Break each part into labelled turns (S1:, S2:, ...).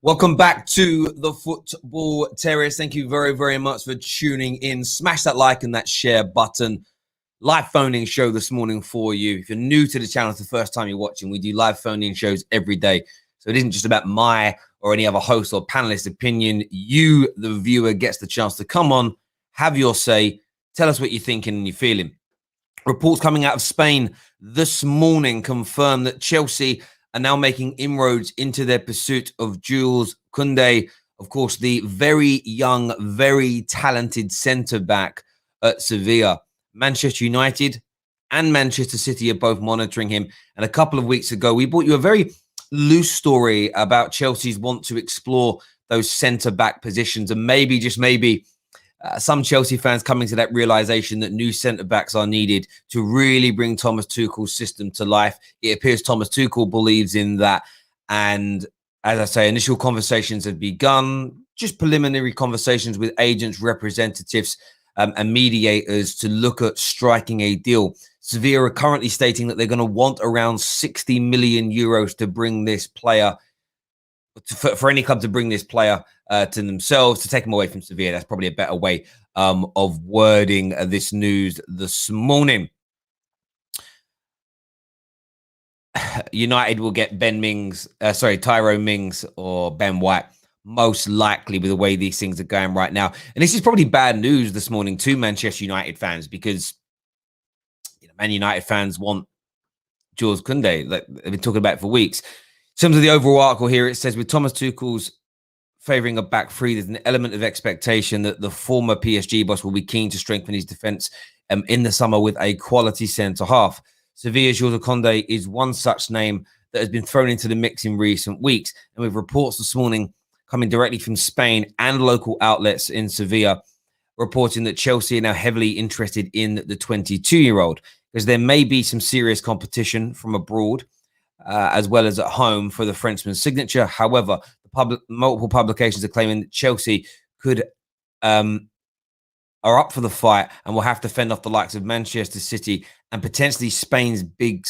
S1: Welcome back to the Football Terrace. Thank you very, very much for tuning in. Smash that like and that share button. Live phone-in show this morning for you. If you're new to the channel, it's the first time you're watching, we do live phone-in shows every day. So it isn't just about my or any other host or panelist opinion. You, the viewer, gets the chance to come on, have your say, tell us what you're thinking and you're feeling. Reports coming out of Spain this morning confirm that Chelsea are now making inroads into their pursuit of Jules Kounde, of course, the very young, very talented centre-back at Sevilla. Manchester United and Manchester City are both monitoring him. And a couple of weeks ago, we brought you a very loose story about Chelsea's want to explore those centre-back positions. And maybe, just maybe, some Chelsea fans coming to that realization that new centre-backs are needed to really bring Thomas Tuchel's system to life. It appears Thomas Tuchel believes in that. And as I say, initial conversations have begun, just preliminary conversations with agents, representatives, and mediators to look at striking a deal. Sevilla are currently stating that they're going to want around 60 million euros to bring this player, for any club to bring this player to themselves, to take him away from Sevilla. That's probably a better way of wording this news this morning. United will get Tyrone Mings or Ben White, most likely, with the way these things are going right now. And this is probably bad news this morning to Manchester United fans, because Man United fans want Jules Kounde, like they've been talking about it for weeks. In terms of the overall article here, it says with Thomas Tuchel's favouring a back three, there's an element of expectation that the former PSG boss will be keen to strengthen his defence in the summer with a quality centre-half. Sevilla's Jules Kounde is one such name that has been thrown into the mix in recent weeks. And with reports this morning coming directly from Spain and local outlets in Sevilla reporting that Chelsea are now heavily interested in the 22-year-old, because there may be some serious competition from abroad, as well as at home, for the Frenchman's signature. However, multiple publications are claiming that Chelsea are up for the fight and will have to fend off the likes of Manchester City and potentially Spain's big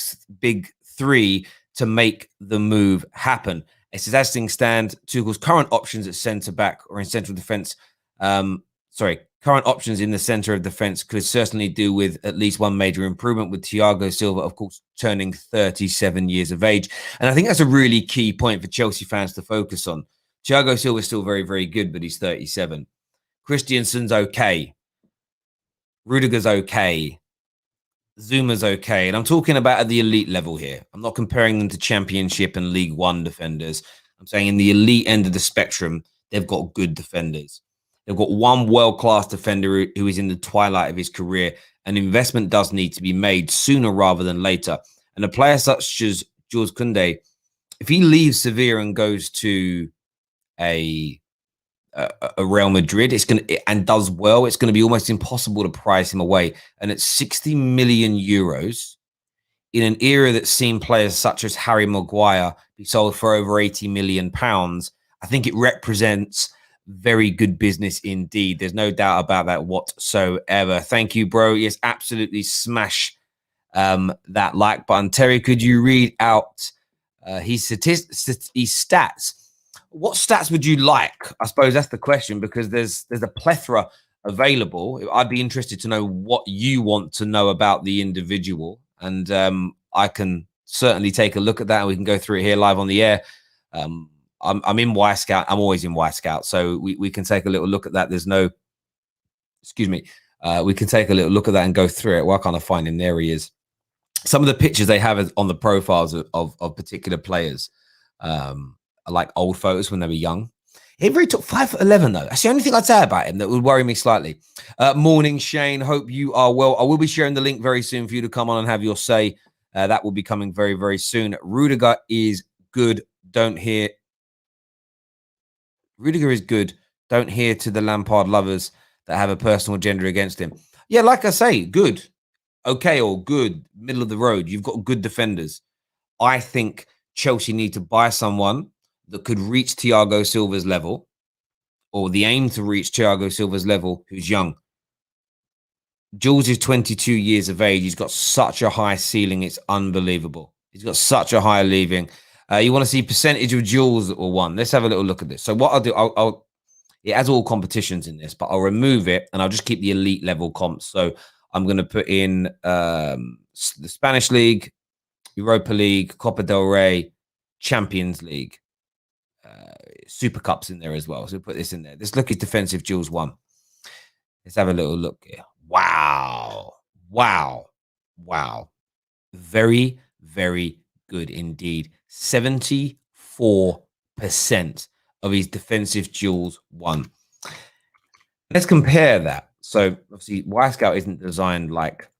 S1: three to make the move happen. It says, as things stand, Tuchel's current options at centre-back or in central defence, current options in the centre of defence could certainly do with at least one major improvement, with Thiago Silva, of course, turning 37 years of age. And I think that's a really key point for Chelsea fans to focus on. Thiago Silva is still very, very good, but he's 37. Christensen's okay. Rudiger's okay. Zuma's okay. And I'm talking about at the elite level here. I'm not comparing them to Championship and League One defenders. I'm saying in the elite end of the spectrum, they've got good defenders. They've got one world-class defender who is in the twilight of his career. An investment does need to be made sooner rather than later. And a player such as Jules Kounde, if he leaves Sevilla and goes to a Real Madrid, and does well, it's going to be almost impossible to price him away. And at 60 million euros, in an era that's seen players such as Harry Maguire be sold for over 80 million pounds, I think it represents very good business indeed. There's no doubt about that whatsoever. Thank you, bro. Yes, absolutely smash that like button. Terry, could you read out his stats? What stats would you like? I suppose that's the question, because there's a plethora available. I'd be interested to know what you want to know about the individual, and I can certainly take a look at that, and we can go through it here live on the air. I'm in Y Scout. I'm always in Y Scout, so we can take a little look at that. There's no, excuse me. We can take a little look at that and go through it. Why can't I find him? There he is. Some of the pictures they have on the profiles of particular players are like old photos when they were young. He really took 5'11", though. That's the only thing I'd say about him that would worry me slightly. Morning, Shane. Hope you are well. I will be sharing the link very soon for you to come on and have your say. That will be coming very, very soon. Rudiger is good. Rudiger is good. Don't hear to the Lampard lovers that have a personal agenda against him. Yeah, like I say, good. Okay or good. Middle of the road. You've got good defenders. I think Chelsea need to buy someone that could reach Thiago Silva's level, or the aim to reach Thiago Silva's level, who's young. Jules is 22 years of age. He's got such a high ceiling. It's unbelievable. He's got such a high leaving. You want to see percentage of Jules or one? Let's have a little look at this. So what I'll do, it has all competitions in this, but I'll remove it and I'll just keep the elite level comps. So I'm going to put in the Spanish League, Europa League, Copa del Rey, Champions League, Super Cups in there as well. So we'll put this in there. Let's look at defensive Jules 1. Let's have a little look here. Wow. Wow. Wow. Very, very good indeed. 74% of his defensive Jules 1. Let's compare that. So obviously, Y-Scout isn't designed like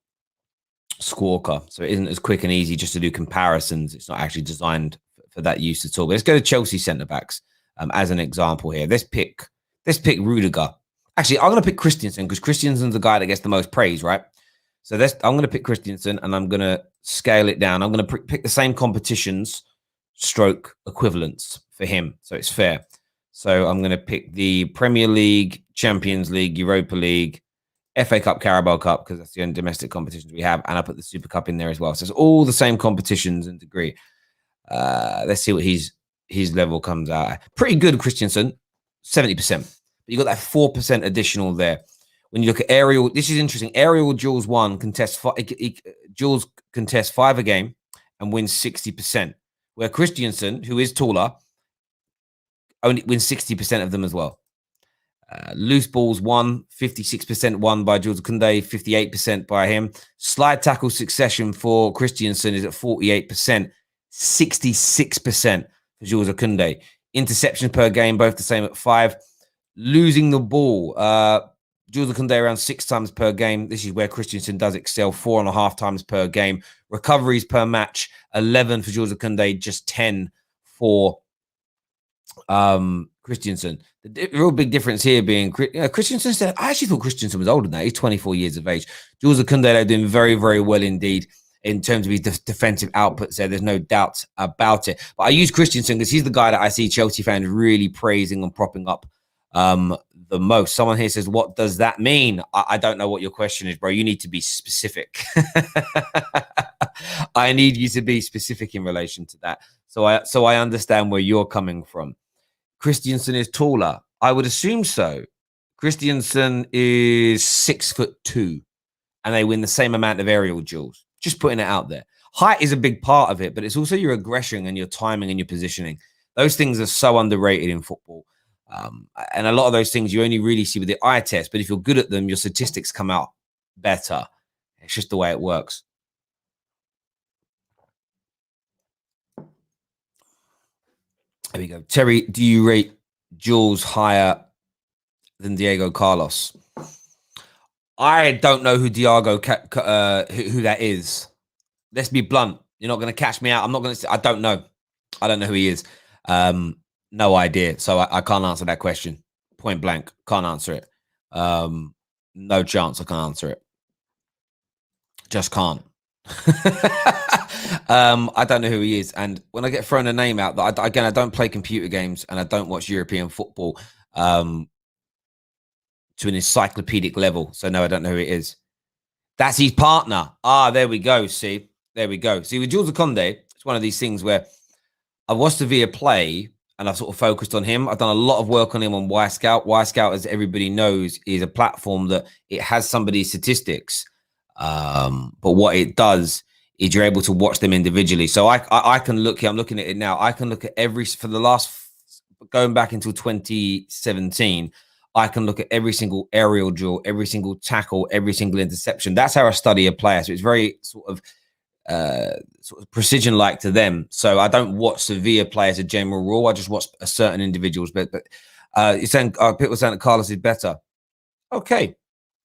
S1: Squawker, so it isn't as quick and easy just to do comparisons. It's not actually designed for that use at all. But let's go to Chelsea centre backs as an example here. Let's pick Rudiger. Actually, I'm going to pick Christensen because Christensen's the guy that gets the most praise, right? So I'm going to pick Christensen and I'm going to scale it down. I'm going to pick the same competitions stroke equivalents for him, so it's fair. So I'm going to pick the Premier League, Champions League, Europa League, FA Cup, Carabao Cup, because that's the only domestic competitions we have. And I put the Super Cup in there as well. So it's all the same competitions in degree. Let's see what his level comes out at. Pretty good, Christensen, 70%. But you got that 4% additional there. When you look at aerial, this is interesting. Aerial Jules 1 contests Jules contests 5 a game and wins 60%. Where Christensen, who is taller, only wins 60% of them as well. Loose balls won, 56% won by Jules Kounde, 58% by him. Slide tackle succession for Christensen is at 48%, 66% for Jules Kounde. Interceptions per game, both the same at 5. Losing the ball, Jules Kounde around 6 times per game. This is where Christensen does excel, 4.5 times per game. Recoveries per match, 11 for Jules Kounde, just 10 for Christensen. The real big difference here being Christensen said, I actually thought Christensen was older than that. He's 24 years of age. Jules Kounde are doing very, very well indeed in terms of his defensive outputs there. There's no doubt about it. But I use Christensen because he's the guy that I see Chelsea fans really praising and propping up the most. Someone here says, what does that mean? I don't know what your question is, bro. You need to be specific. I need you to be specific in relation to that. So I understand where you're coming from. Christensen is taller. I would assume so. Christensen is 6'2", and they win the same amount of aerial duels. Just putting it out there. Height is a big part of it, but it's also your aggression and your timing and your positioning. Those things are so underrated in football. And a lot of those things you only really see with the eye test, but if you're good at them, your statistics come out better. It's just the way it works. There we go. Terry, do you rate Jules higher than Diego Carlos? I don't know who Diego, who that is. Let's be blunt. You're not going to catch me out. I'm not going to. I don't know. I don't know who he is. No idea. So I can't answer that question. Point blank. Can't answer it. No chance I can answer it. Just can't. I don't know who he is. And when I get thrown a name out, that I don't play computer games and I don't watch European football to an encyclopedic level. So no, I don't know who it is. That's his partner. There we go. See, there we go. See, with Jules Kounde, it's one of these things where I've watched Sevilla play and I've sort of focused on him. I've done a lot of work on him on Y-Scout. Y-Scout, as everybody knows, is a platform that it has somebody's statistics. But what it does is you're able to watch them individually. So I can look here. I'm looking at it now. I can look at for the last, going back until 2017, I can look at every single aerial duel, every single tackle, every single interception. That's how I study a player. So it's very sort of precision-like to them. So I don't watch Sevilla play as a general rule. I just watch a certain individuals. But you're saying people are saying that Carlos is better. Okay,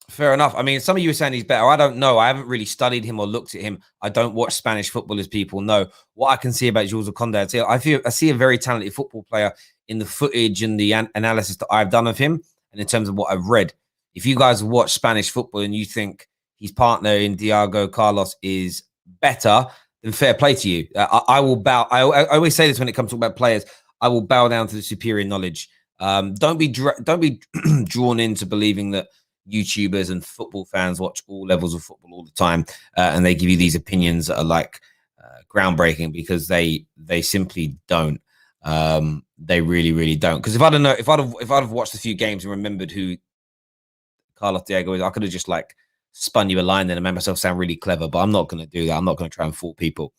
S1: fair enough. I mean, some of you are saying he's better. I don't know. I haven't really studied him or looked at him. I don't watch Spanish football, as people know. What I can see about Jules Kounde, I see a very talented football player in the footage and the analysis that I've done of him, and in terms of what I've read. If you guys watch Spanish football and you think his partner in Diego Carlos is better, then fair play to you. I will bow. I always say this when it comes to about players. I will bow down to the superior knowledge. Don't be drawn into believing that YouTubers and football fans watch all levels of football all the time, and they give you these opinions that are like groundbreaking, because they simply don't. They really don't. Because if I'd have watched a few games and remembered who Carlos Diego is, I could have just like spun you a line then and made myself sound really clever. But I'm not going to do that. I'm not going to try and fool people.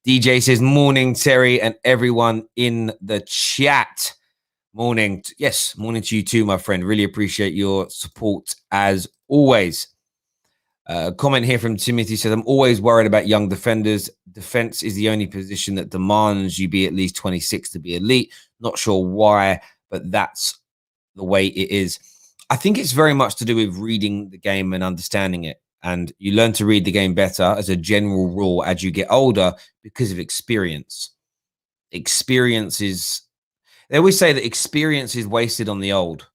S1: DJ says, morning, Terry, and everyone in the chat. Morning. Yes, morning to you too, my friend. Really appreciate your support as always. Comment here from Timothy says, I'm always worried about young defenders. Defense is the only position that demands you be at least 26 to be elite. Not sure why, but that's the way it is. I think it's very much to do with reading the game and understanding it. And you learn to read the game better as a general rule as you get older because of experience. Experience is, they always say that experience is wasted on the old.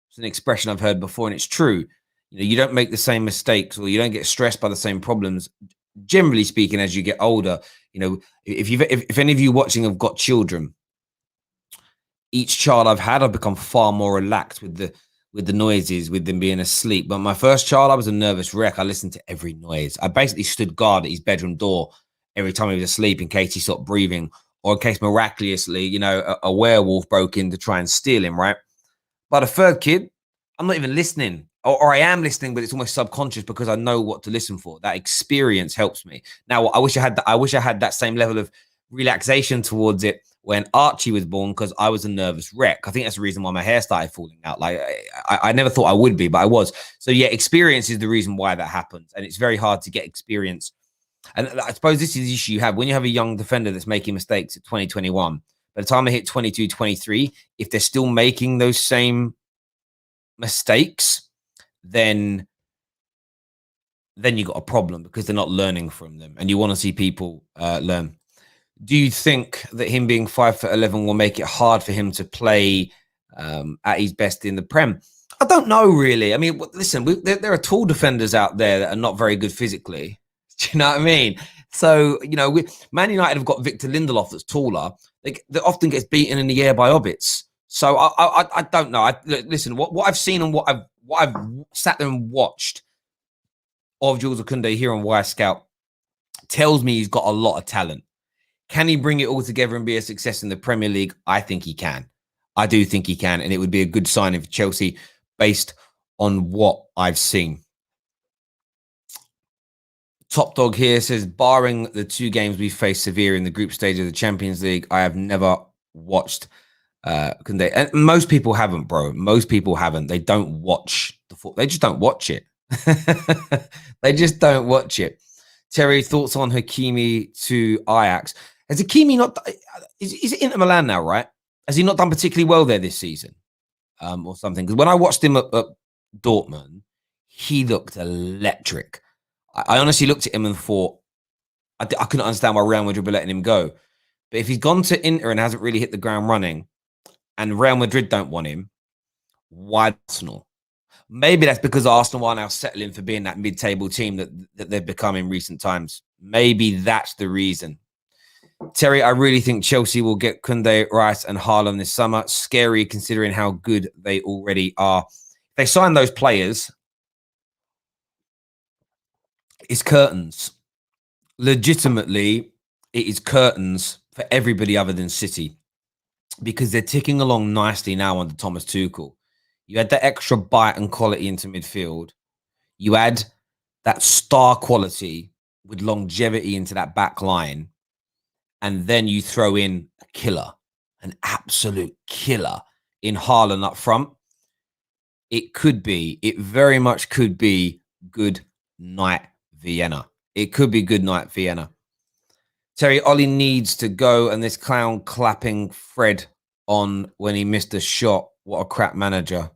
S1: It's an expression I've heard before, and it's true. You know, you don't make the same mistakes, or you don't get stressed by the same problems, generally speaking, as you get older. You know, if any of you watching have got children, each child I've had, I've become far more relaxed with the noises, with them being asleep. But my first child, I was a nervous wreck. I listened to every noise. I basically stood guard at his bedroom door every time he was asleep in case he stopped breathing, or in case miraculously, you know, a werewolf broke in to try and steal him, right? But a third kid, I'm not even listening, or I am listening, but it's almost subconscious because I know what to listen for. That experience helps me. Now, I wish I had that same level of relaxation towards it when Archie was born, because I was a nervous wreck. I think that's the reason why my hair started falling out. Like I never thought I would be, but I was. So yeah, experience is the reason why that happens, and it's very hard to get experience. And I suppose this is the issue you have when you have a young defender that's making mistakes at 2021. By the time they hit 22, 23, if they're still making those same mistakes, then you got a problem, because they're not learning from them, and you want to see people learn. Do you think that him being 5'11" will make it hard for him to play at his best in the Prem? I don't know, really. I mean, listen, there are tall defenders out there that are not very good physically. Do you know what I mean? So, you know, Man United have got Victor Lindelof that's taller. That often gets beaten in the air by hobbits. So I don't know. Listen, what I've seen and what I've sat there and watched of Jules Kounde here on Y Scout tells me he's got a lot of talent. Can he bring it all together and be a success in the Premier League? I think he can. I do think he can, and it would be a good signing for Chelsea based on what I've seen. Top Dog here says, barring the 2 games we faced Sevilla in the group stage of the Champions League, I have never watched Kounde. And most people haven't, bro. Most people haven't. They don't watch the football. They just don't watch it. They just don't watch it. Terry, thoughts on Hakimi to Ajax? Has Hakimi not... Is it Inter Milan now, right? Has he not done particularly well there this season? Or something? Because when I watched him at Dortmund, he looked electric. I honestly looked at him and thought, I couldn't understand why Real Madrid were letting him go. But if he's gone to Inter and hasn't really hit the ground running, and Real Madrid don't want him, why Arsenal? Maybe that's because Arsenal are now settling for being that mid-table team that they've become in recent times. Maybe that's the reason. Terry, I really think Chelsea will get Kounde, Rice, and Haaland this summer. Scary considering how good they already are. If they sign those players, it's curtains. Legitimately, it is curtains for everybody other than City, because they're ticking along nicely now under Thomas Tuchel. You add that extra bite and quality into midfield. You add that star quality with longevity into that back line. And then you throw in a killer, an absolute killer in Haaland up front. It very much could be good night Vienna. It could be good night Vienna. Terry, Ollie needs to go, and this clown clapping Fred on when he missed a shot. What a crap manager.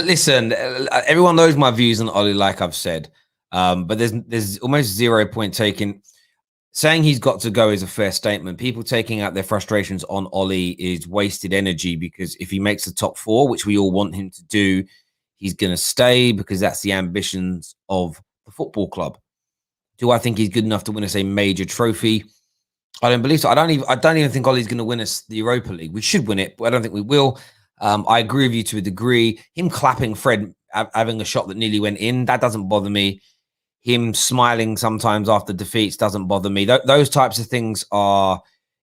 S1: Listen, everyone knows my views on Ollie, like I've said. But there's almost 0 point taken. Saying he's got to go is a fair statement. People taking out their frustrations on Ollie is wasted energy, because if he makes the top 4, which we all want him to do, he's going to stay, because that's the ambitions of the football club. Do I think he's good enough to win us a major trophy? I don't believe so. I don't even think Ollie's going to win us the Europa League. We should win it, but I don't think we will. I agree with you to a degree. Him clapping Fred having a shot that nearly went in, that doesn't bother me. him smiling sometimes after defeats doesn't bother me. Those types of things are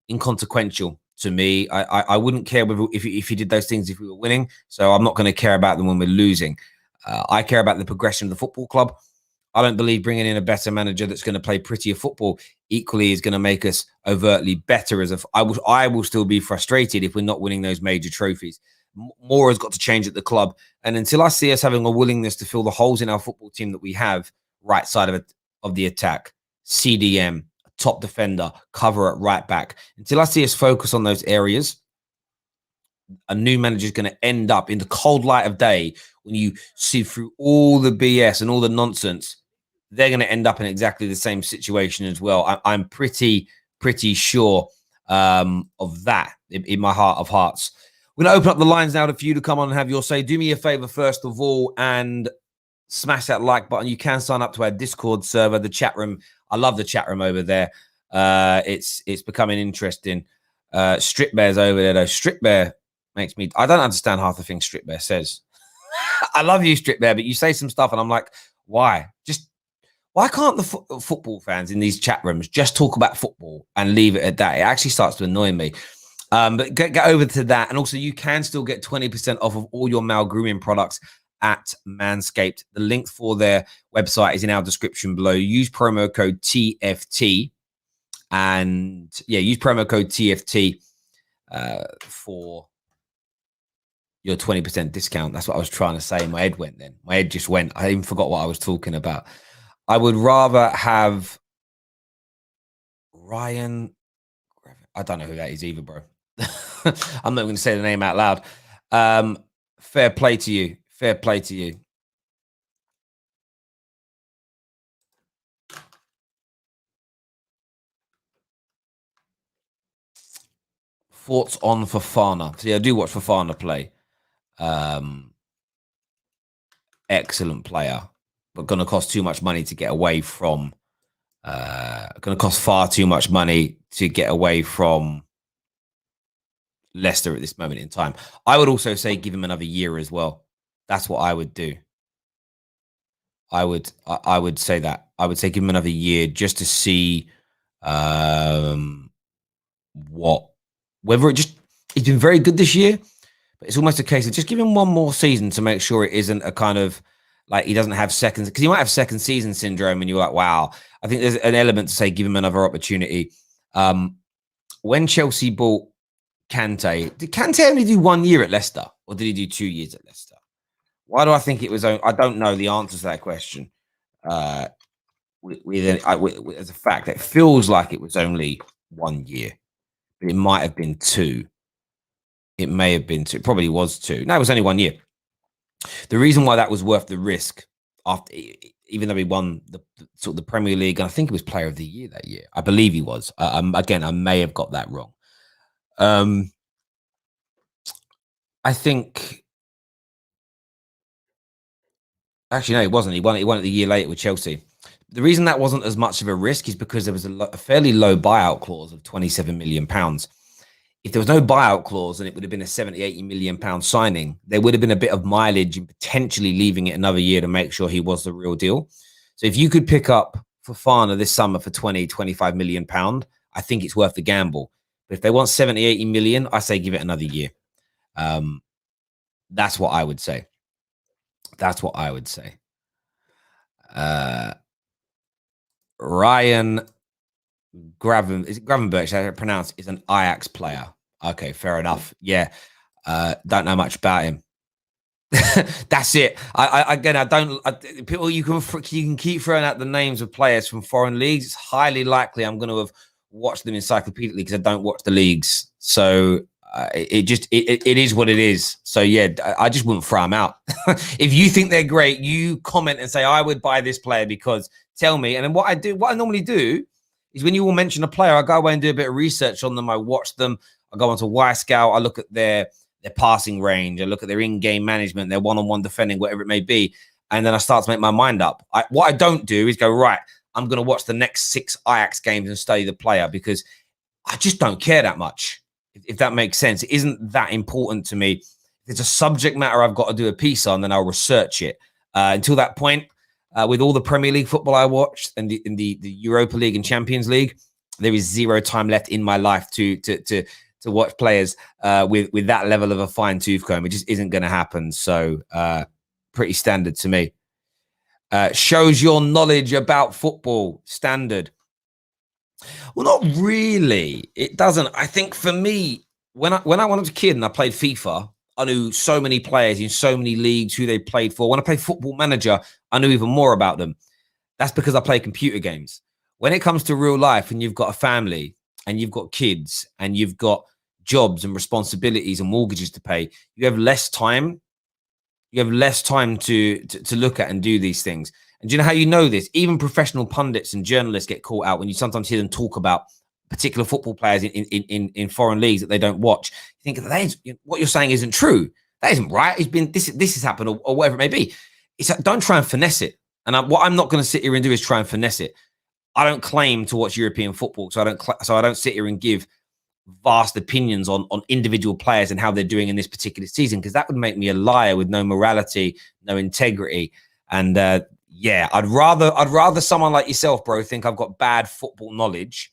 S1: inconsequential to me. I wouldn't care if he did those things if we were winning. So I'm not going to care about them when we're losing. I care about the progression of the football club. I don't believe bringing in a better manager that's going to play prettier football equally is going to make us overtly better. I will still be frustrated if we're not winning those major trophies. More has got to change at the club. And until I see us having a willingness to fill the holes in our football team that we have, right side of the attack, CDM, top defender, cover at right back, until I see us focus on those areas, a new manager is going to end up in the cold light of day when you see through all the BS and all the nonsense. They're going to end up in exactly the same situation as well. I'm pretty sure of that in my heart of hearts. We're going to open up the lines now for you to come on and have your say. Do me a favor, first of all, and smash that like button. You can sign up to our Discord server, the chat room. I love the chat room over there. It's becoming interesting. Strip Bear's over there, though. Strip Bear makes me... I don't understand half the things Strip Bear says. I love you, Strip Bear, but you say some stuff and I'm like, why? Why can't the football fans in these chat rooms just talk about football and leave it at that? It actually starts to annoy me. But get over to that. And also, you can still get 20% off of all your male grooming products at Manscaped. The link for their website is in our description below. Use promo code TFT. And yeah, use promo code TFT for your 20% discount. That's what I was trying to say. My head went then. My head just went. I even forgot what I was talking about. I would rather have Ryan. I don't know who that is either, bro. I'm not going to say the name out loud. Fair play to you. Fair play to you. Thoughts on Fofana? So yeah, I do watch Fofana play. Excellent player, but going to cost too much money to get away from. Going to cost far too much money to get away from Leicester at this moment in time. I would also say give him another year as well. That's what I would do. I would say that. I would say give him another year just to see whether it just... He's been very good this year, but it's almost a case of just give him one more season to make sure it isn't a kind of like he doesn't have seconds, because he might have second season syndrome and you're like, wow. I think there's an element to say give him another opportunity. When Chelsea bought Kante, did Kante only do 1 year at Leicester or did he do 2 years at Leicester? Why do I think it was? I don't know the answer to that question. As a fact, it feels like it was only 1 year, but it might have been 2. It may have been 2. It probably was 2. No, it was only 1 year. The reason why that was worth the risk, after, even though he won the Premier League, and I think he was Player of the Year that year. I believe he was. Again, I may have got that wrong. I think actually no, it wasn't. He won it the year later with Chelsea. The reason that wasn't as much of a risk is because there was a fairly low buyout clause of £27 million. If there was no buyout clause and it would have been a 70, 80 million pound signing, there would have been a bit of mileage in potentially leaving it another year to make sure he was the real deal. So if you could pick up Fofana this summer for 20, 25 million pound, I think it's worth the gamble. But if they want 70, 80 million, I say give it another year. That's what I would say. That's what I would say. Ryan Gravenberch, how I pronounce, is an Ajax player. Okay, fair enough. Yeah, don't know much about him. That's it. I don't. People, you can keep throwing out the names of players from foreign leagues. It's highly likely I'm going to have watched them encyclopedically because I don't watch the leagues. So it is what it is. So yeah, I just wouldn't throw them out. If you think they're great, you comment and say I would buy this player because tell me. And then what I normally do is when you all mention a player, I go away and do a bit of research on them. I watch them. I go onto Y-Scout. I look at their passing range. I look at their in-game management, their one-on-one defending, whatever it may be. And then I start to make my mind up. What I don't do is go, right, I'm going to watch the next 6 Ajax games and study the player because I just don't care that much, if that makes sense. It isn't that important to me. If it's a subject matter I've got to do a piece on, then I'll research it. Until that point, with all the Premier League football I watched and the Europa League and Champions League, there is zero time left in my life to watch players with that level of a fine tooth comb. It just isn't going to happen. So pretty standard to me. Shows your knowledge about football. Standard. Well, not really. It doesn't. I think for me, when I was a kid and I played FIFA, I knew so many players in so many leagues, who they played for. When I played Football Manager, I knew even more about them. That's because I play computer games. When it comes to real life and you've got a family and you've got kids and you've got jobs and responsibilities and mortgages to pay, you have less time. You have less time to look at and do these things. And do you know how you know this? Even professional pundits and journalists get caught out when you sometimes hear them talk about particular football players in foreign leagues that they don't watch. You think that what you're saying isn't true. That isn't right. It's been this has happened or whatever it may be. It's like, don't try and finesse it. And what I'm not going to sit here and do is try and finesse it. I don't claim to watch European football, so I don't sit here and give vast opinions on individual players and how they're doing in this particular season, because that would make me a liar with no morality, no integrity. And yeah, I'd rather someone like yourself, bro, think I've got bad football knowledge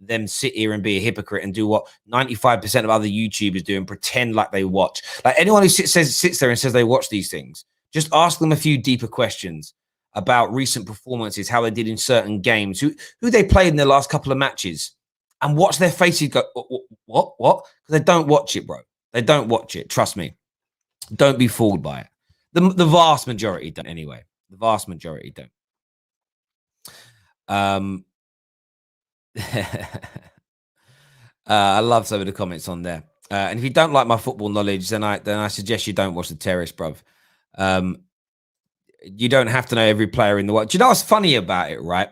S1: than sit here and be a hypocrite and do what 95% of other YouTubers do and pretend like they watch. Like anyone who sits there and says they watch these things, just ask them a few deeper questions about recent performances, how they did in certain games, who they played in their last couple of matches, and watch their faces go, what? Because they don't watch it, bro. They don't watch it. Trust me. Don't be fooled by it. The vast majority don't anyway. The vast majority don't. I love some of the comments on there. And if you don't like my football knowledge, then I suggest you don't watch the Terrace, bruv. You don't have to know every player in the world. Do you know what's funny about it, right?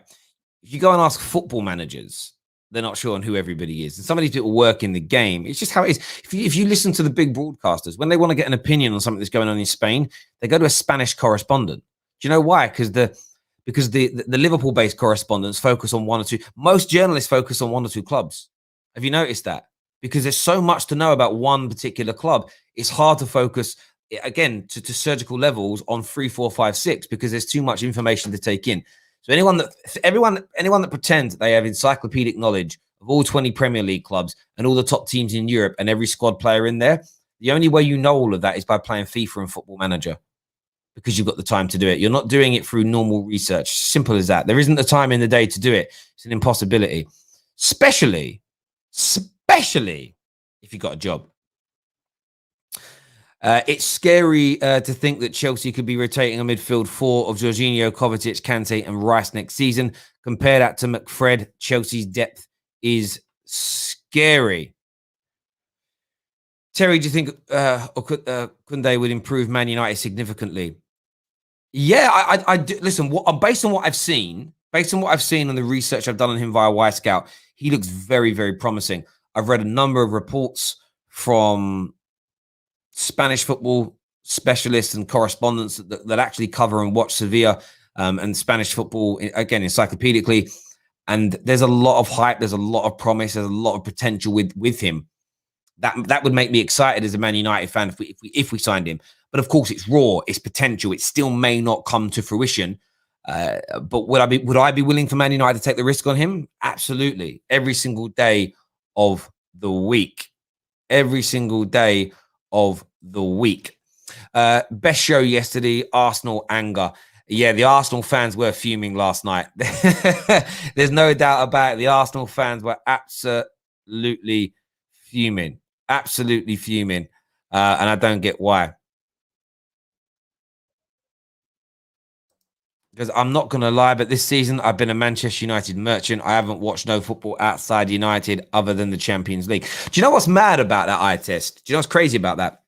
S1: If you go and ask football managers, they're not sure on who everybody is. And some of these people work in the game. It's just how it is. If you listen to the big broadcasters, when they want to get an opinion on something that's going on in Spain, they go to a Spanish correspondent. Do you know why? Because the Liverpool-based correspondents focus on one or two. Most journalists focus on one or two clubs. Have you noticed that? Because there's so much to know about one particular club. It's hard to focus, again, to surgical levels on 3, 4, 5, 6, because there's too much information to take in. So anyone that pretends that they have encyclopedic knowledge of all 20 Premier League clubs and all the top teams in Europe and every squad player in there, the only way you know all of that is by playing FIFA and Football Manager, because you've got the time to do it. You're not doing it through normal research. Simple as that. There isn't the time in the day to do it. It's an impossibility, especially if you've got a job. It's scary to think that Chelsea could be rotating a midfield 4 of Jorginho, Kovacic, Kante, and Rice next season. Compare that to McFred. Chelsea's depth is scary. Terry, do you think Kounde would improve Man United significantly? Yeah, I do. Listen, based on what I've seen on the research I've done on him via Y-Scout, he looks very, very promising. I've read a number of reports from Spanish football specialists and correspondents that actually cover and watch Sevilla and Spanish football, again, encyclopedically. And there's a lot of hype. There's a lot of promise. There's a lot of potential with him. That would make me excited as a Man United fan if we signed him. But of course, it's raw. It's potential. It still may not come to fruition. But would I be willing for Man United to take the risk on him? Absolutely. Every single day of the week. Every single day of the week. Best show yesterday, Arsenal anger. Yeah, the Arsenal fans were fuming last night. There's no doubt about it. The Arsenal fans were absolutely fuming. Absolutely fuming. And I don't get why. Because I'm not going to lie, but this season I've been a Manchester United merchant. I haven't watched no football outside United other than the Champions League. Do you know what's mad about that eye test? Do you know what's crazy about that?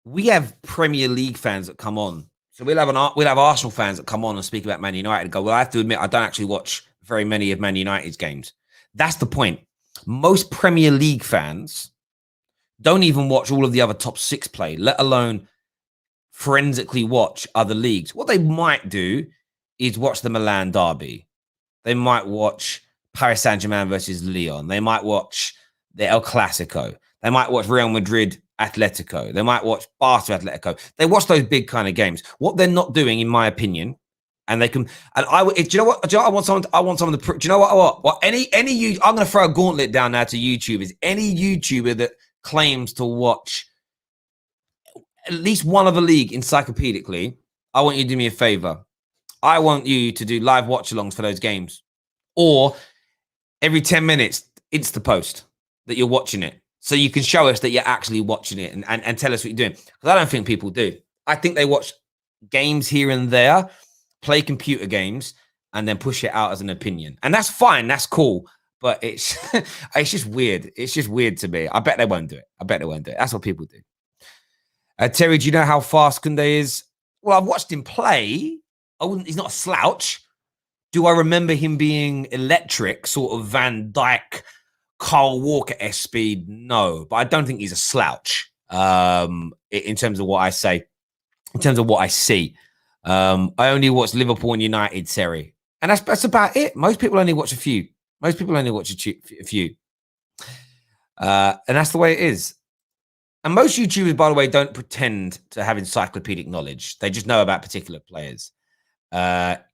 S1: We have Premier League fans that come on. So we'll have Arsenal fans that come on and speak about Man United and go, well, I have to admit, I don't actually watch very many of Man United's games. That's the point. Most Premier League fans don't even watch all of the other top 6 play, let alone forensically watch other leagues. What they might do is watch the Milan derby. They might watch Paris Saint-Germain versus Lyon. They might watch the El Clasico. They might watch Real Madrid Atletico. They might watch Barca Atletico. They watch those big kind of games. What they're not doing, in my opinion, and they can. And do you know what? Do you know what? I want someone to. Do you know what? What any I'm going to throw a gauntlet down now to YouTubers. Any YouTuber that claims to watch at least one of a league encyclopedically, I want you to do me a favor. I want you to do live watch-alongs for those games, or every 10 minutes, Insta post that you're watching it, so you can show us that you're actually watching it and tell us what you're doing. Because I don't think people do. I think they watch games here and there, play computer games, and then push it out as an opinion. And that's fine. That's cool. But it's it's just weird. It's just weird to me. I bet they won't do it. That's what people do. Terry, do you know how fast Kounde is? Well, I've watched him play. He's not a slouch. Do I remember him being electric, sort of Van Dijk, Kyle Walker-esque speed? No, but I don't think he's a slouch in terms of what I say, in terms of what I see. I only watch Liverpool and United, Terry. And that's about it. Most people only watch a few. A few. And that's the way it is. And most YouTubers, by the way, don't pretend to have encyclopedic knowledge. They just know about particular players.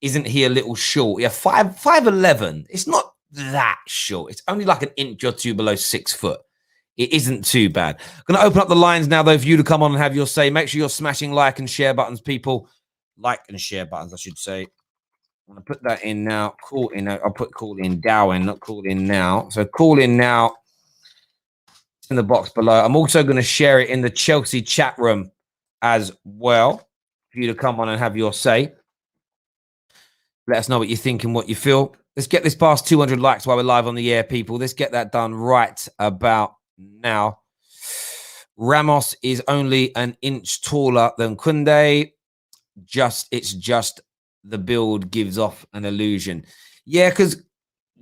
S1: Isn't he a little short? Yeah, 5'11". It's not that short. It's only like an inch or two below 6 foot. It isn't too bad. I'm going to open up the lines now, though, for you to come on and have your say. Make sure you're smashing like and share buttons, people. Like and share buttons, I should say. I'm going to put that in now. Call in. I'll put call in Darwin, not call in now. So call in now. In the box below. I'm also going to share it in the Chelsea chat room as well for you to come on and have your say. Let us know what you're thinking, what you feel. Let's get this past 200 likes while we're live on the air, people. Let's get that done right about now. Ramos is only an inch taller than Kounde. It's just the build gives off an illusion. Yeah, because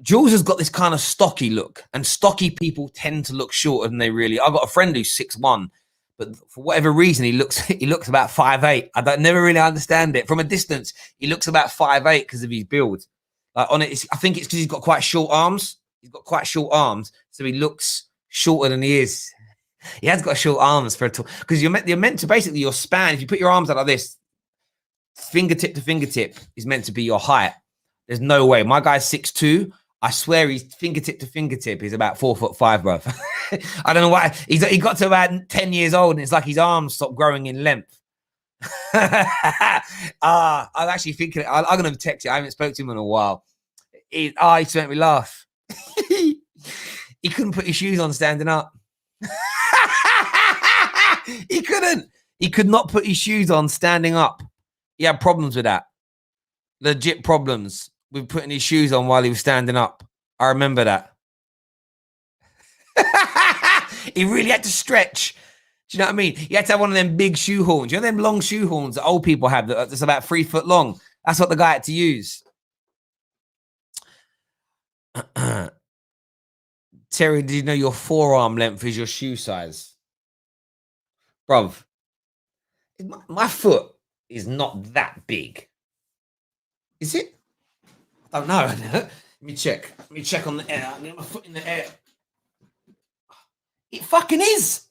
S1: Jules has got this kind of stocky look, and stocky people tend to look shorter than they really are. I've got a friend who's 6'1", but for whatever reason, he looks about 5'8". I never really understand it. From a distance, he looks about 5'8" because of his build. On it, I think it's because he's got quite short arms. So he looks shorter than he is. He has got short arms for a tall, because you're meant to basically your span. If you put your arms out like this, fingertip to fingertip is meant to be your height. There's no way. My guy's 6'2". I swear he's fingertip to fingertip is about 4'5", bro. I don't know why. He got to about 10 years old, and it's like his arms stopped growing in length. I'm actually thinking, I'm going to text you. I haven't spoken to him in a while. He made me laugh. He couldn't put his shoes on standing up. He couldn't. He could not put his shoes on standing up. He had problems with that. Legit problems with putting his shoes on while he was standing up. I remember that. He really had to stretch. Do you know what I mean? He had to have one of them big shoe horns. You know them long shoe horns that old people have that's about 3 foot long? That's what the guy had to use. Terry, did you know your forearm length is your shoe size? Bruv, my foot is not that big. Is it? I don't know. Let me check. Let me check on the air. I'm getting my foot in the air. It fucking is.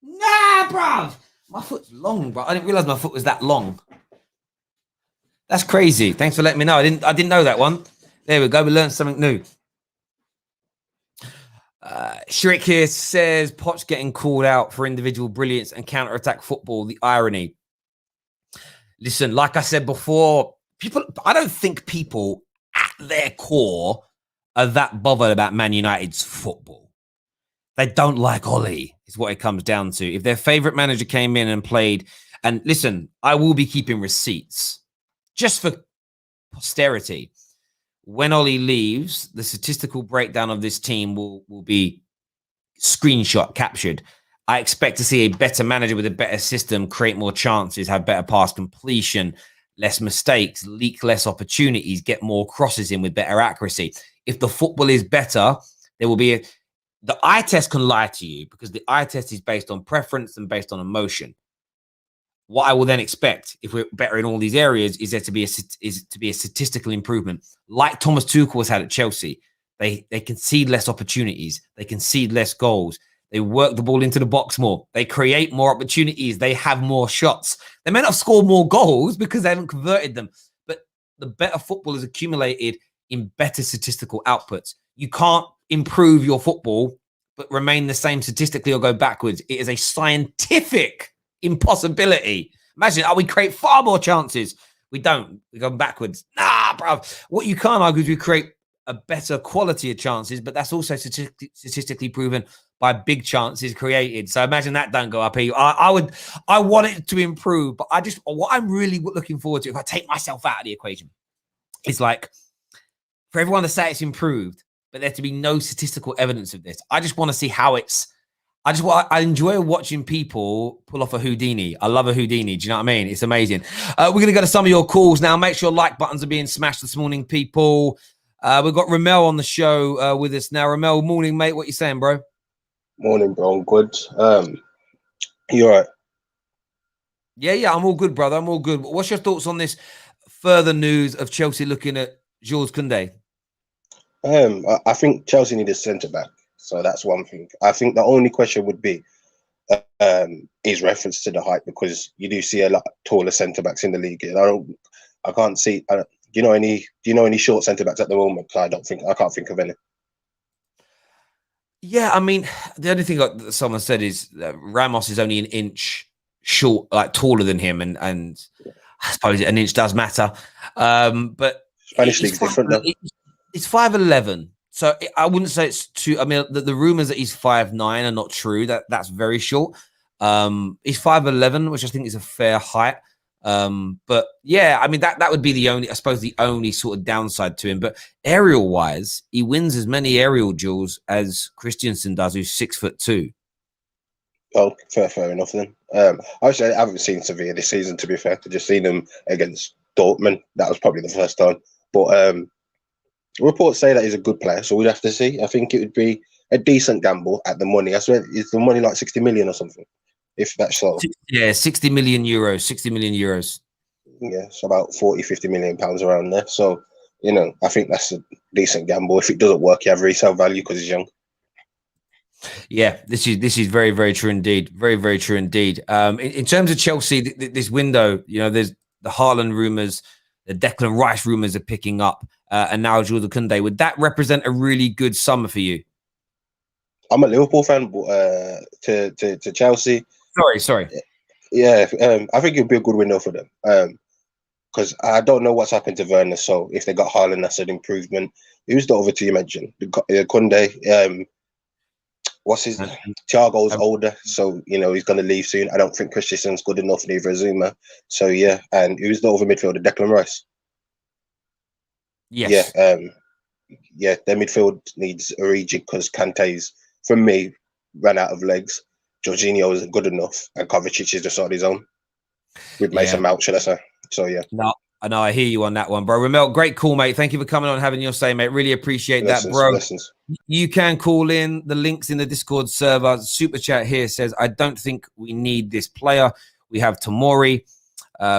S1: Nah, bruv. My foot's long, bro. I didn't realize my foot was that long. That's crazy. Thanks for letting me know. I didn't know that one. There we go. We learned something new. Shriek here says Poch getting called out for individual brilliance and counter-attack football. The irony. Listen, like I said before, I don't think people at their core are that bothered about Man United's football. They don't like Ollie, is what it comes down to. If their favorite manager came in and played, and listen, I will be keeping receipts just for posterity. When Ollie leaves, the statistical breakdown of this team will be screenshot captured. I expect to see a better manager with a better system, create more chances, have better pass completion, less mistakes, leak less opportunities, get more crosses in with better accuracy. If the football is better, there will be the eye test can lie to you, because the eye test is based on preference and based on emotion. What I will then expect, if we're better in all these areas, is there to be a statistical improvement, like Thomas Tuchel has had at Chelsea. They concede less opportunities, they concede less goals, They work the ball into the box more. They create more opportunities. They have more shots. They may not have scored more goals because they haven't converted them, but the better football is accumulated in better statistical outputs. You can't improve your football but remain the same statistically or go backwards. It is a scientific impossibility. Imagine, we create far more chances. We don't. We go backwards. Nah, bro. What you can't argue is we create a better quality of chances, but that's also statistically proven by big chances created. So imagine that don't go up here. I want it to improve, but what I'm really looking forward to, if I take myself out of the equation, is like for everyone to say it's improved, but there to be no statistical evidence of this. I just want to see how I enjoy watching people pull off a Houdini. I love a Houdini. Do you know what I mean? It's amazing. We're going to go to some of your calls now. Make sure like buttons are being smashed this morning, people. We've got Ramel on the show with us now. Ramel, morning, mate. What you saying, bro?
S2: Morning, bro. I'm good. You all right?
S1: Yeah, I'm all good, brother. I'm all good. What's your thoughts on this further news of Chelsea looking at Jules Kounde?
S2: I think Chelsea need a centre-back. So that's one thing. I think the only question would be is reference to the height, because you do see a lot taller centre-backs in the league. And I can't see. Do you know any short centre-backs at the moment? I can't think of any.
S1: Yeah, I mean, the only thing that someone said is that Ramos is only an inch short, like taller than him, and I suppose an inch does matter. But
S2: Spanish league's different though.
S1: It's 5'11", so I wouldn't say it's too. I mean, the rumors that he's 5'9" are not true. That's very short. He's 5'11", which I think is a fair height. But yeah, I mean that would be the only sort of downside to him. But aerial wise, he wins as many aerial duels as Christensen does, who's 6'2".
S2: Oh, fair enough then. Actually, I haven't seen Sevilla this season, to be fair. I've just seen them against Dortmund. That was probably the first time. But reports say that he's a good player, so we'd have to see. I think it would be a decent gamble at the money. I swear, is the money like 60 million or something? If that's so.
S1: Yeah, 60 million euros. 60 million euros.
S2: Yeah, it's about 40-50 million pounds around there. So, I think that's a decent gamble. If it doesn't work, you have resale value because he's young.
S1: Yeah, this is very, very true indeed. Very, very true indeed. In terms of Chelsea, this window, there's the Haaland rumours, the Declan Rice rumours are picking up, and now Jules Kounde. Would that represent a really good summer for you?
S2: I'm a Liverpool fan, but to Chelsea.
S1: Sorry.
S2: Yeah, I think it'd be a good window for them. Because I don't know what's happened to Werner. So if they got Haaland, that's an improvement. Who's the other two you mentioned? Kounde. What's his? Thiago's older, so he's going to leave soon. I don't think Christensen's good enough, neither is Zuma. So yeah, and who's the other midfielder? Declan Rice.
S1: Yes.
S2: Yeah. Their midfield needs a rejig because Kante's, from me, ran out of legs. Jorginho isn't good enough, and Kovacic is just on his own with Mason Mount, should I say? So yeah.
S1: No, I know. I hear you on that one, bro. Ramel, great call, mate. Thank you for coming on and having your say, mate. Really appreciate that, bro.
S2: Blessings.
S1: You can call in. The links in the Discord server. Super chat here says, I don't think we need this player. We have Tomori.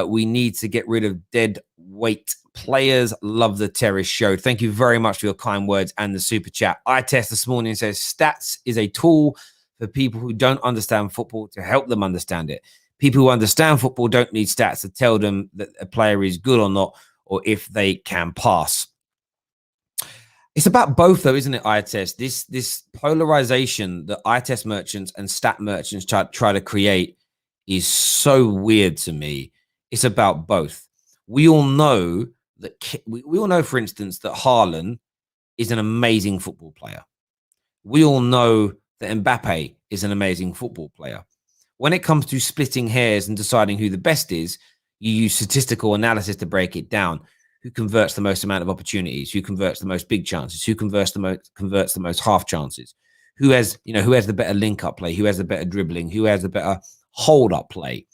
S1: We need to get rid of dead weight players. Love the Terrace show. Thank you very much for your kind words and the super chat. iTest this morning says stats is a tool for people who don't understand football to help them understand it. People who understand football don't need stats to tell them that a player is good or not, or if they can pass. It's about both, though, isn't it, iTest? This polarization that iTest merchants and stat merchants try to create is so weird to me. It's about both. We all know, for instance, that Haaland is an amazing football player. We all know that Mbappe is an amazing football player. When it comes to splitting hairs and deciding who the best is, you use statistical analysis to break it down. Who converts the most amount of opportunities? Who converts the most big chances? Who converts the most half chances? Who has the better link-up play? Who has the better dribbling? Who has the better hold-up play?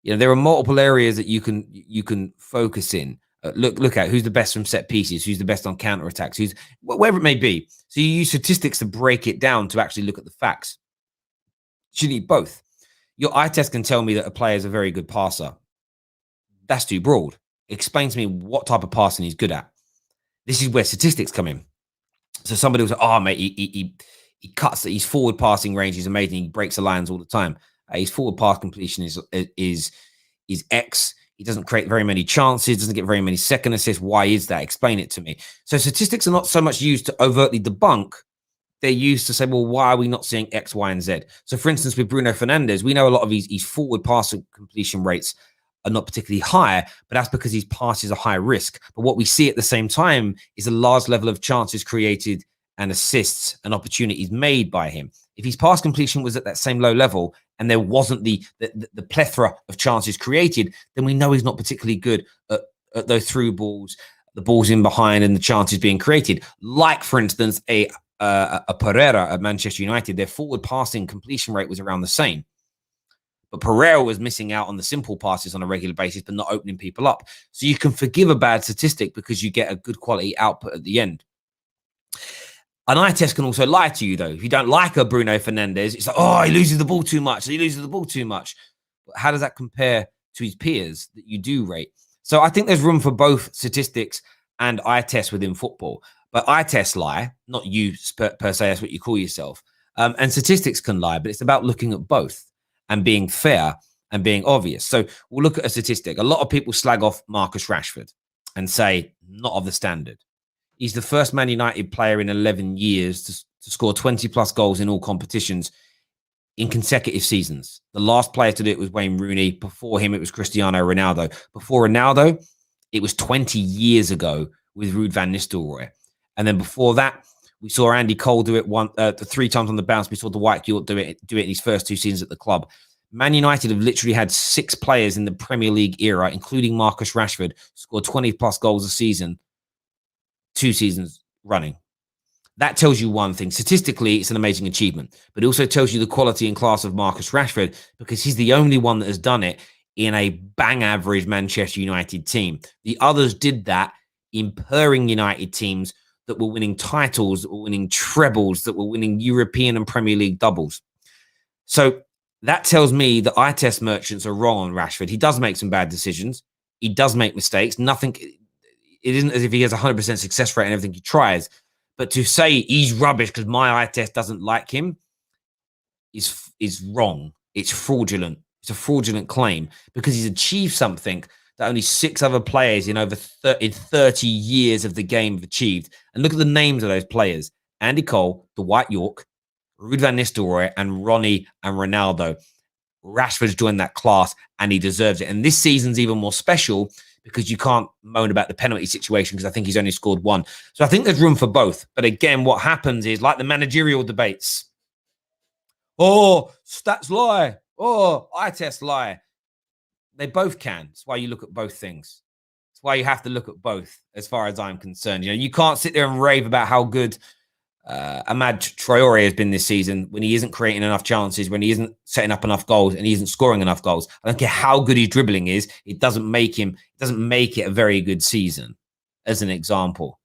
S1: There are multiple areas that you can focus in. Look at who's the best from set pieces, who's the best on counter-attacks, who's whatever it may be. So you use statistics to break it down to actually look at the facts. You need both. Your eye test can tell me that a player is a very good passer. That's too broad. Explain to me what type of passing he's good at. This is where statistics come in. So somebody will say, "Oh, mate, He cuts it. His forward passing range is amazing. He breaks the lines all the time. His forward pass completion is X. He doesn't create very many chances, doesn't get very many second assists. Why is that? Explain it to me. So statistics are not so much used to overtly debunk. They're used to say, well, why are we not seeing X, Y, and Z? So, for instance, with Bruno Fernandes, we know a lot of his forward pass completion rates are not particularly high, but that's because his passes are high risk. But what we see at the same time is a large level of chances created and assists and opportunities made by him. If his pass completion was at that same low level and there wasn't the plethora of chances created, then we know he's not particularly good at those through balls, the balls in behind, and the chances being created. Like, for instance, a Pereira at Manchester United, their forward passing completion rate was around the same. But Pereira was missing out on the simple passes on a regular basis, but not opening people up. So you can forgive a bad statistic because you get a good quality output at the end. An eye test can also lie to you, though. If you don't like a Bruno Fernandes, it's like, oh, he loses the ball too much. He loses the ball too much. But how does that compare to his peers that you do rate? So I think there's room for both statistics and eye tests within football. But eye tests lie, not you per se, that's what you call yourself. And statistics can lie, but it's about looking at both and being fair and being obvious. So we'll look at a statistic. A lot of people slag off Marcus Rashford and say, not of the standard. He's the first Man United player in 11 years to score 20-plus goals in all competitions in consecutive seasons. The last player to do it was Wayne Rooney. Before him, it was Cristiano Ronaldo. Before Ronaldo, it was 20 years ago with Ruud van Nistelrooy. And then before that, we saw Andy Cole do it 3 times on the bounce. We saw Dwight York do it in his first 2 seasons at the club. Man United have literally had 6 players in the Premier League era, including Marcus Rashford, score 20-plus goals a season, 2 seasons running. That tells you one thing. Statistically, it's an amazing achievement, but it also tells you the quality and class of Marcus Rashford because he's the only one that has done it in a bang average Manchester United team. The others did that in purring United teams that were winning titles, that were winning trebles, that were winning European and Premier League doubles. So that tells me that eye test merchants are wrong on Rashford. He does make some bad decisions. He does make mistakes. It isn't as if he has 100% success rate in everything he tries. But to say he's rubbish because my eye test doesn't like him is wrong. It's fraudulent. It's a fraudulent claim because he's achieved something that only 6 other players in over 30 years of the game have achieved. And look at the names of those players. Andy Cole, Dwight York, Ruud van Nistelrooy, and Ronnie and Ronaldo. Rashford's joined that class and he deserves it. And this season's even more special because you can't moan about the penalty situation because I think he's only scored 1. So I think there's room for both. But again, what happens is like the managerial debates. Oh, stats lie. Oh, eye test lie. They both can. That's why you look at both things. That's why you have to look at both as far as I'm concerned. You know, you can't sit there and rave about how good Ahmad Traore has been this season when he isn't creating enough chances, when he isn't setting up enough goals and he isn't scoring enough goals. I don't care how good his dribbling is. It doesn't make it a very good season, as an example.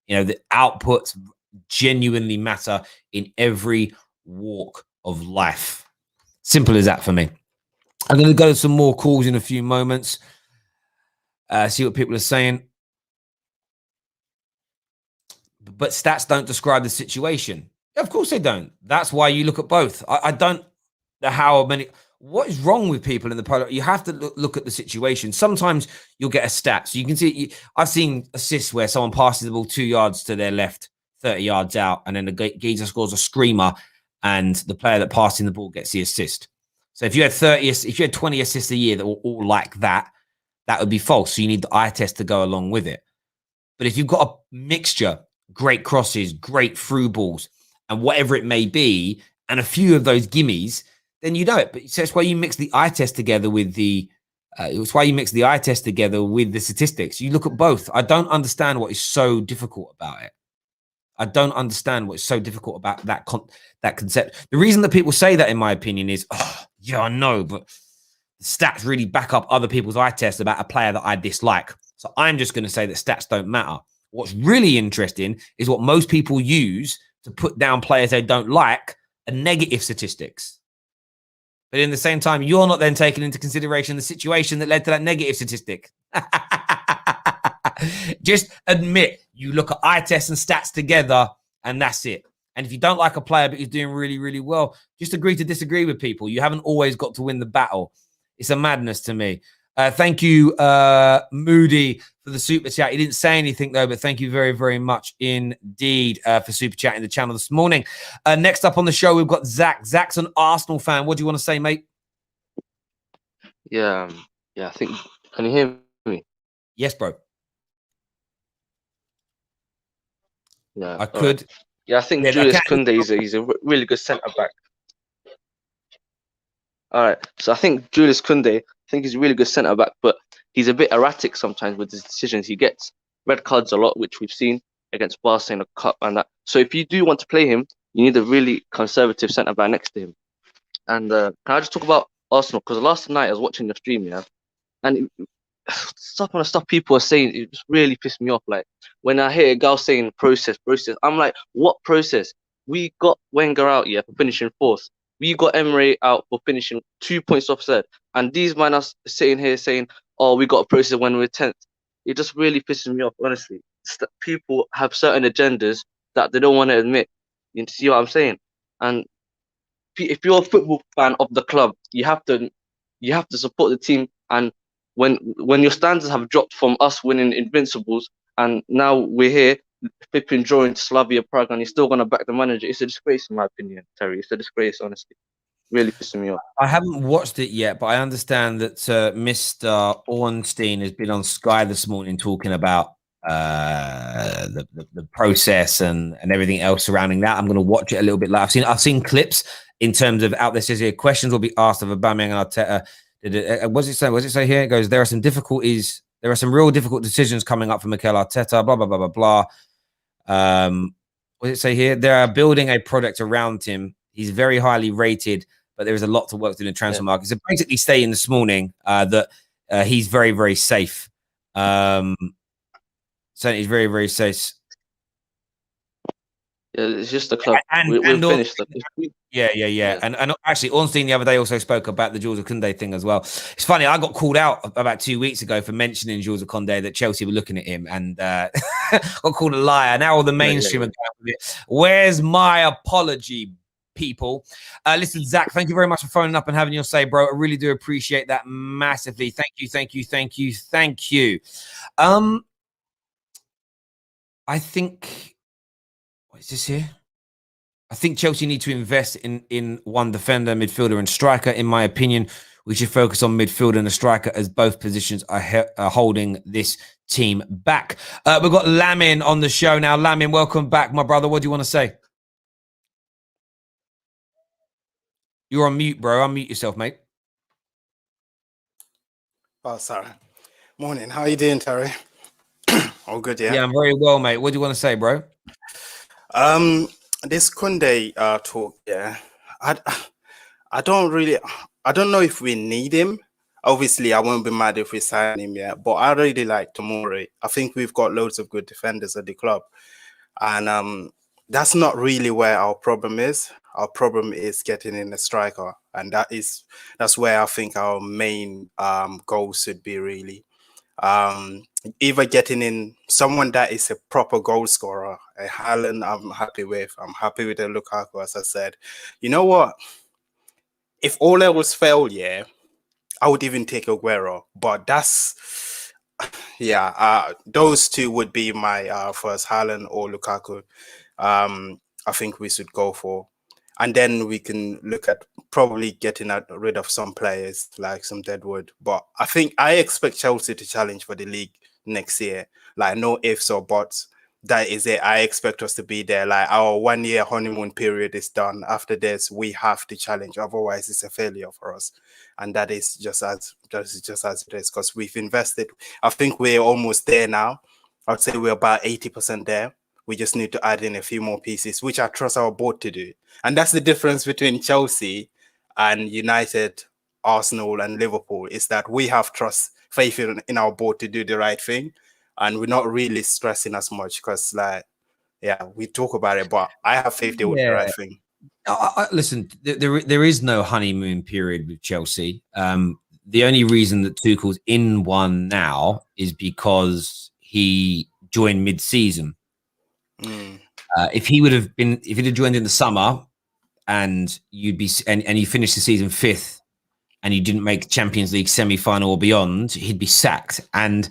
S1: You know, the outputs genuinely matter in every walk of life. Simple as that for me. I'm going to go to some more calls in a few moments. See what people are saying. But stats don't describe the situation. Of course they don't. That's why you look at both. I don't know how many. What is wrong with people in the polo? You have to look at the situation. Sometimes you'll get a stat. So you can see, I've seen assists where someone passes the ball 2 yards to their left, 30 yards out, and then the geezer scores a screamer, and the player that passing the ball gets the assist. So if you had 20 assists a year that were all like that, that would be false. So you need the eye test to go along with it. But if you've got a mixture, great crosses, great through balls, and whatever it may be, and a few of those gimmies, then you know it. But that's why you mix the eye test together with the. It's why you mix the eye test together with the statistics. You look at both. I don't understand what is so difficult about it. I don't understand what's so difficult about that concept. The reason that people say that, in my opinion, is, oh, yeah, I know, but the stats really back up other people's eye tests about a player that I dislike. So I'm just going to say that stats don't matter. What's really interesting is what most people use to put down players they don't like are negative statistics. But in the same time, you're not then taking into consideration the situation that led to that negative statistic. Just admit you look at eye tests and stats together, and that's it. And if you don't like a player but he's doing really, really well, just agree to disagree with people. You haven't always got to win the battle. It's a madness to me. Thank you, Moody, for the super chat. He didn't say anything, though, but thank you very, very much indeed for super chatting the channel this morning. Next up on the show, we've got Zach. Zach's an Arsenal fan. What do you want to say, mate?
S3: Yeah, I think. Can you hear me?
S1: Yes, bro.
S3: Yeah,
S1: I could.
S3: Right. Yeah, I think Jules Kounde he's a really good centre back. All right, so I think Jules Kounde, I think he's a really good centre back, but he's a bit erratic sometimes with his decisions. He gets red cards a lot, which we've seen against Barca in the cup and that. So if you do want to play him, you need a really conservative centre back next to him. And can I just talk about Arsenal? Because last night I was watching the stream, yeah, and some of the stuff people are saying, it just really pissed me off. Like when I hear a girl saying process, I'm like, what process? We got Wenger out, yeah, for finishing fourth. We got Emery out for finishing 2 points offset. And these men are sitting here saying, oh, we got a process when we're 10th. It just really pisses me off, honestly. It's that people have certain agendas that they don't want to admit. You see what I'm saying? And if you're a football fan of the club, you have to support the team. And when your standards have dropped from us winning Invincibles, and now we're here flipping drawing to Slavia Prague, and you're still gonna back the manager, it's a disgrace in my opinion, Terry. It's a disgrace, honestly. Really pissing me off.
S1: I haven't watched it yet, but I understand that Mr. Ornstein has been on Sky this morning talking about the process and everything else surrounding that. I'm going to watch it a little bit later. I've seen clips in terms of out there says here questions will be asked of Aubameyang and Arteta. What does it say? What does it say here? It goes, there are some difficulties. There are some real difficult decisions coming up for Mikel Arteta. Blah blah blah blah blah. What does it say here? They are building a product around him. He's very highly rated, but there is a lot to work through in the transfer market. So basically, stating this morning that he's very, very safe. So he's very, very safe.
S3: Yeah, it's just the club. We're finished.
S1: Yeah. And actually, Ornstein the other day also spoke about the Jules Kounde thing as well. It's funny, I got called out about 2 weeks ago for mentioning Jules Kounde, that Chelsea were looking at him, and got called a liar. Now all the mainstream are going with it. Where's my apology, people? Listen, Zach, thank you very much for phoning up and having your say, bro. I really do appreciate that massively. Thank you. I think, what is this here? I think Chelsea need to invest in one defender, midfielder, and striker. In my opinion, we should focus on midfield and a striker, as both positions are holding this team back. We've got Lamin on the show now. Lamin, welcome back, my brother. What do you want to say? You're on mute, bro. Unmute yourself, mate.
S4: Oh, sorry. Morning. How you doing, Terry? All good, yeah?
S1: Yeah, I'm very well, mate. What do you want to say, bro?
S4: This Kounde talk, yeah. I don't know if we need him. Obviously, I won't be mad if we sign him, yeah. But I really like Tomori. I think we've got loads of good defenders at the club. And that's not really where our problem is. Our problem is getting in a striker. And that's where I think our main goal should be, really. Either getting in someone that is a proper goal scorer. A Haaland, I'm happy with. I'm happy with the Lukaku, as I said. You know what? If all else fail, yeah, I would even take Aguero. But that's, yeah, those two would be my first, Haaland or Lukaku. I think we should go for. And then we can look at probably getting rid of some players like some Deadwood. But I expect Chelsea to challenge for the league next year. Like no ifs or buts. That is it. I expect us to be there. Like our 1 year honeymoon period is done. After this, we have to challenge. Otherwise, it's a failure for us. And that is just as it is, because we've invested. I think we're almost there now. I'd say we're about 80% there. We just need to add in a few more pieces, which I trust our board to do. And that's the difference between Chelsea and United, Arsenal, and Liverpool, is that we have faith in our board to do the right thing. And we're not really stressing as much because, like, yeah, we talk about it, but I have faith they will do the right thing.
S1: Listen, there is no honeymoon period with Chelsea. The only reason that Tuchel's in one now is because he joined mid-season. If he would have been, if he'd have joined in the summer, and you'd be, and you finished the season 5th, and you didn't make Champions League semi-final or beyond, he'd be sacked, and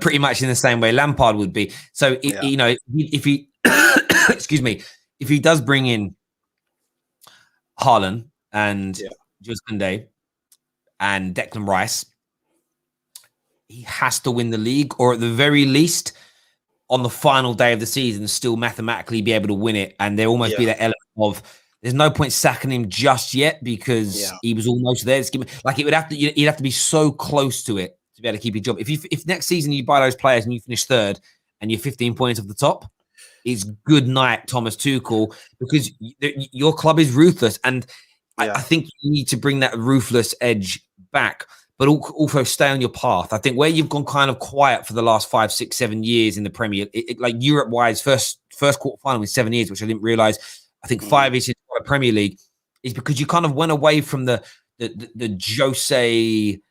S1: pretty much in the same way Lampard would be. So you know, if he, excuse me, if he does bring in Haaland and Jules Kounde and Declan Rice, he has to win the league, or at the very least, on the final day of the season, still mathematically be able to win it. And there almost be that element of, there's no point sacking him just yet because he was almost there. Like, it would have to, you'd have to be so close to it to be able to keep your job. If next season you buy those players and you finish 3rd and you're 15 points off the top, it's good night, Thomas Tuchel, because your club is ruthless. And I think you need to bring that ruthless edge back, but also stay on your path. I think where you've gone kind of quiet for the last 5, 6, 7 years in the Premier, like Europe-wise, first quarter-final in 7 years, which I didn't realise. I think 5 years into the Premier League, is because you kind of went away from the Jose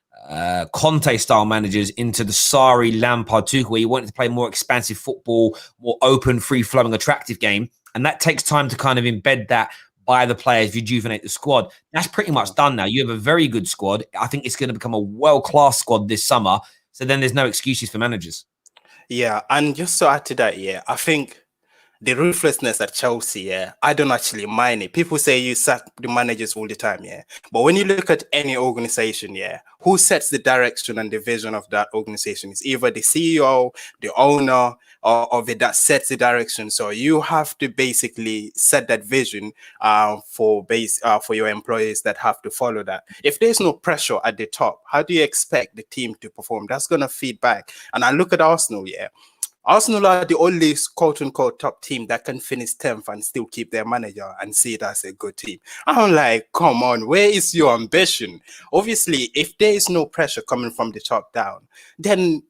S1: Conte style managers into the Sarri, Lampard, Tuchel, where you wanted to play more expansive football, more open, free-flowing, attractive game, and that takes time to kind of embed that by the players, rejuvenate the squad. That's pretty much done now. You have a very good squad. I think it's going to become a world-class squad this summer. So then there's no excuses for managers.
S4: Yeah, and just to add to that, I think the ruthlessness at Chelsea, I don't actually mind it. People say you sack the managers all the time, but when you look at any organization, who sets the direction and the vision of that organization? It's either the CEO, the owner, or of it that sets the direction. So you have to basically set that vision for your employees that have to follow that. If there's no pressure at the top, how do you expect the team to perform? That's going to feed back. And I look at Arsenal, Arsenal are the only quote-unquote top team that can finish 10th and still keep their manager and see it as a good team. I'm like, come on, where is your ambition? Obviously, if there is no pressure coming from the top down, then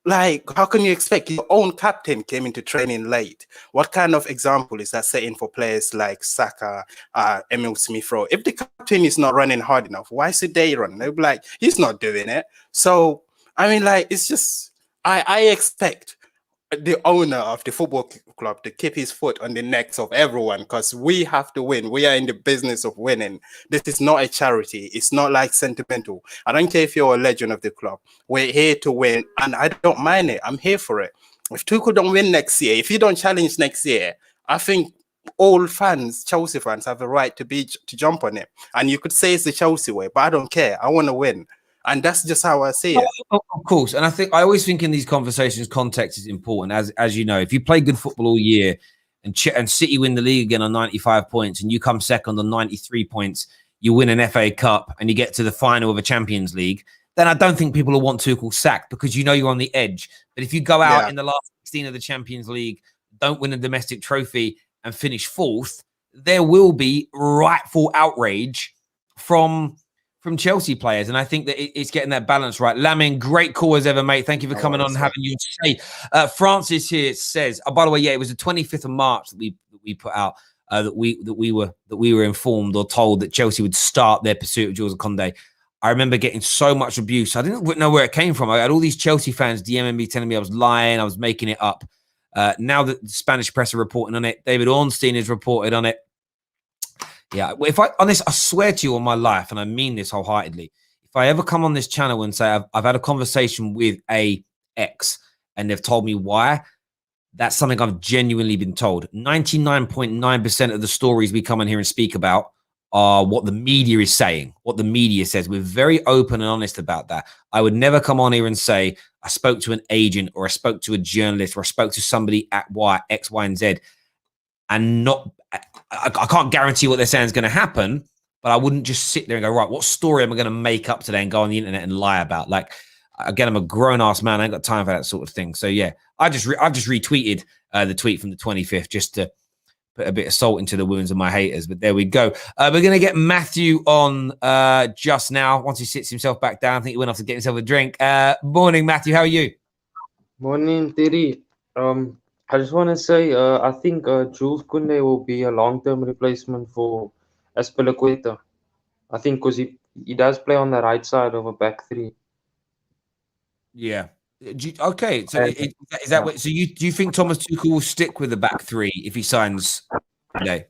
S4: like, how can you expect? Your own captain came into training late. What kind of example is that setting for players like Saka, Emil Smith-Rowe? If the captain is not running hard enough, why should they run? They'll be like, he's not doing it. So, I mean, like, it's just, I expect the owner of the football club to keep his foot on the necks of everyone, because we have to win. We are in the business of winning. This is not a charity. It's not like sentimental. I don't care if you're a legend of the club. We're here to win, and I don't mind it. I'm here for it. If Tuchel don't win next year, if he don't challenge next year, I think all fans, Chelsea fans, have a right to jump on it. And you could say it's the Chelsea way, but I don't care. I want to win. And that's just how I see it.
S1: Of course. And I always think in these conversations, context is important. As you know, if you play good football all year and City win the league again on 95 points and you come second on 93 points, you win an FA Cup and you get to the final of a Champions League, then I don't think people will want Tuchel sacked, because you know you're on the edge. But if you go out in the last 16 of the Champions League, don't win a domestic trophy and finish 4th, there will be rightful outrage from Chelsea players. And I think that it's getting that balance right. Lamin, great call as ever, mate. Thank you for coming on and having you say. Francis here says, by the way, it was the 25th of March that we put out that we were informed or told that Chelsea would start their pursuit of Jules Kounde. I remember getting so much abuse. I didn't know where it came from. I had all these Chelsea fans DMing me, telling me I was lying, I was making it up. Now that the Spanish press are reporting on it, David Ornstein has reported on it. Yeah, I swear to you on my life, and I mean this wholeheartedly, if I ever come on this channel and say I've had a conversation with a ex and they've told me why, that's something I've genuinely been told. 99.9% of the stories we come in here and speak about are what the media is saying, what the media says. We're very open and honest about that. I would never come on here and say I spoke to an agent or I spoke to a journalist or I spoke to somebody at X, Y, and Z, and I can't guarantee what they're saying is going to happen, but I wouldn't just sit there and go, right, what story am I going to make up today and go on the internet and lie about? Like, again, I'm a grown-ass man. I ain't got time for that sort of thing. So, yeah, I've just retweeted the tweet from the 25th just to put a bit of salt into the wounds of my haters. But there we go. We're going to get Matthew on just now. Once he sits himself back down, I think he went off to get himself a drink. Morning, Matthew. How are you?
S5: Morning, Thierry. I just want to say, I think Jules Kounde will be a long-term replacement for Azpilicueta. I think because he does play on the right side of a back three.
S1: Yeah. Okay, so
S5: And,
S1: is that what? So do you think Thomas Tuchel will stick with the back three if he signs today?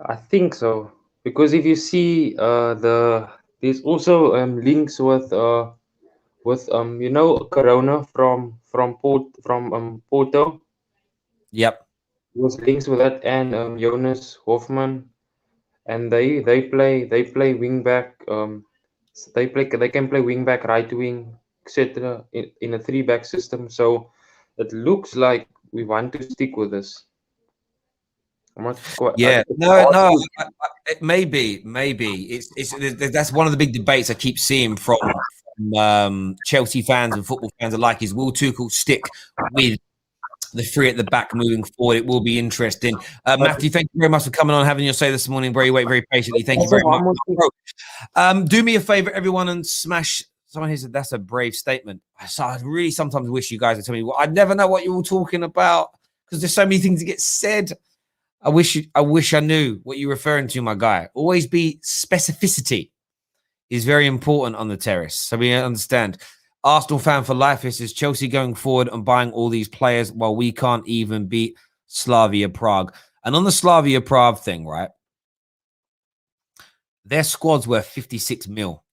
S5: I think so, because if you see there's also links with you know, Corona from Porto.
S1: Yep.
S5: Was links with that, and Jonas Hoffman, and they play wing back. They can play wing back, right wing, etc. In a 3-back system. So it looks like we want to stick with this. I'm not quite.
S1: Yeah.
S5: It's
S1: No.
S5: hard
S1: No.
S5: to-
S1: Maybe. That's one of the big debates I keep seeing from Chelsea fans and football fans alike. Is will Tuchel stick with the three at the back moving forward? It will be interesting. Matthew, thank you very much for coming on, having your say this morning. Very patiently. Thank you very much. Do me a favor, everyone, and smash. Someone here said that's a brave statement. So I really sometimes wish you guys would tell me. Well, I never know what you're all talking about because there's so many things that get said. I wish I knew what you're referring to, my guy. Always be specificity is very important on the terrace, so we understand. Arsenal fan for life. This is Chelsea going forward and buying all these players while we can't even beat Slavia Prague. And on the Slavia Prague thing, right? Their squad's worth 56 mil.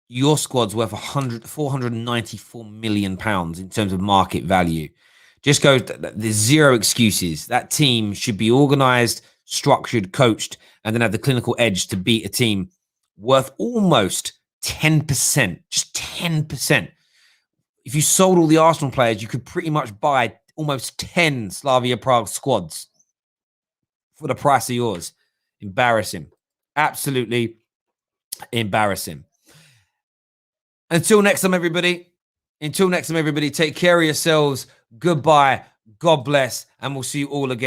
S1: Your squad's worth 494 million pounds in terms of market value. Just go, there's zero excuses. That team should be organized, structured, coached, and then have the clinical edge to beat a team worth almost 10%, just 10%. If you sold all the Arsenal players, you could pretty much buy almost 10 Slavia Prague squads for the price of yours. Embarrassing. Absolutely embarrassing. Until next time, everybody. Take care of yourselves. Goodbye. God bless. And we'll see you all again.